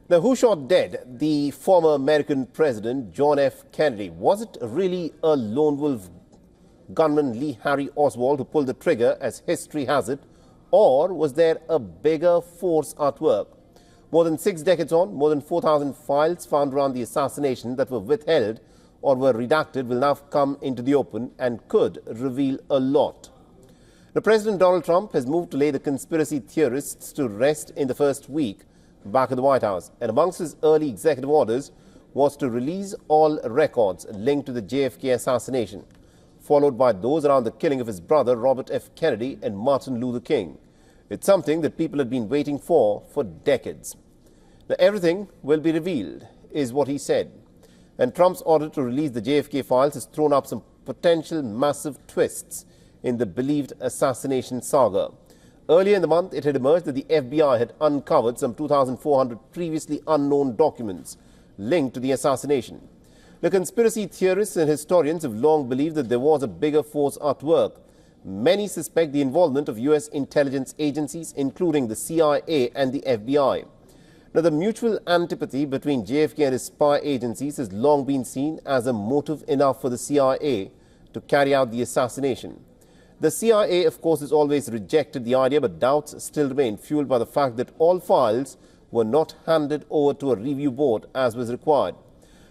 Now, who shot dead the former American President John F. Kennedy? Was it really a lone wolf gunman Lee Harry Oswald who pulled the trigger, as history has it, or was there a bigger force at work? More than 6 decades on, more than 4,000 files found around the assassination that were withheld or were redacted will now come into the open and could reveal a lot. Now, President Donald Trump has moved to lay the conspiracy theorists to rest in the first week back at the White House, and amongst his early executive orders was to release all records linked to the JFK assassination, followed by those around the killing of his brother Robert F. Kennedy and Martin Luther King. It's something that people had been waiting for decades. Now, everything will be revealed, is what he said. And Trump's order to release the JFK files has thrown up some potential massive twists in the believed assassination saga. Earlier in the month, it had emerged that the FBI had uncovered some 2,400 previously unknown documents linked to the assassination. The conspiracy theorists and historians have long believed that there was a bigger force at work. Many suspect the involvement of U.S. intelligence agencies, including the CIA and the FBI. Now, the mutual antipathy between JFK and his spy agencies has long been seen as a motive enough for the CIA to carry out the assassination. The CIA, of course, has always rejected the idea, but doubts still remain, fueled by the fact that all files were not handed over to a review board as was required.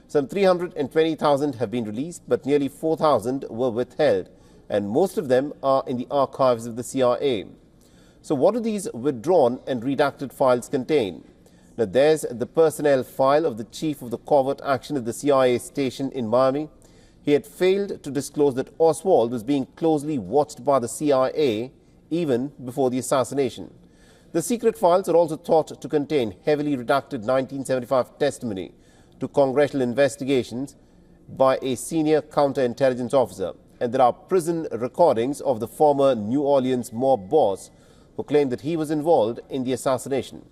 Some 320,000 have been released, but nearly 4,000 were withheld, and most of them are in the archives of the CIA. So what do these withdrawn and redacted files contain? Now, there's the personnel file of the chief of the covert action at the CIA station in Miami. He had failed to disclose that Oswald was being closely watched by the CIA even before the assassination. The secret files are also thought to contain heavily redacted 1975 testimony to congressional investigations by a senior counterintelligence officer. And there are prison recordings of the former New Orleans mob boss who claimed that he was involved in the assassination.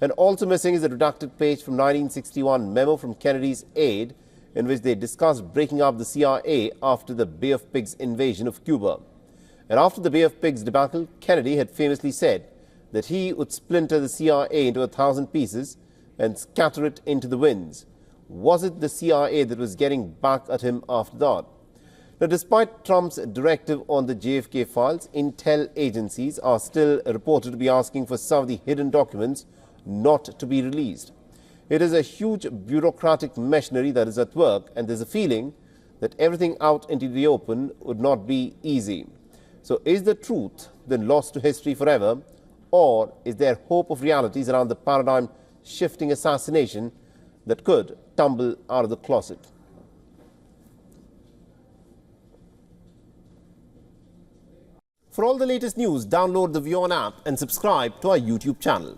And also missing is a redacted page from 1961 memo from Kennedy's aide, in which they discussed breaking up the CIA after the Bay of Pigs invasion of Cuba. And after the Bay of Pigs debacle, Kennedy had famously said that he would splinter the CIA into 1,000 pieces and scatter it into the winds. Was it the CIA that was getting back at him after that? Now, despite Trump's directive on the JFK files, intel agencies are still reported to be asking for some of the hidden documents not to be released. It is a huge bureaucratic machinery that is at work, and there's a feeling that everything out into the open would not be easy. So is the truth then lost to history forever, or is there hope of realities around the paradigm-shifting assassination that could tumble out of the closet? For all the latest news, download the WION app and subscribe to our YouTube channel.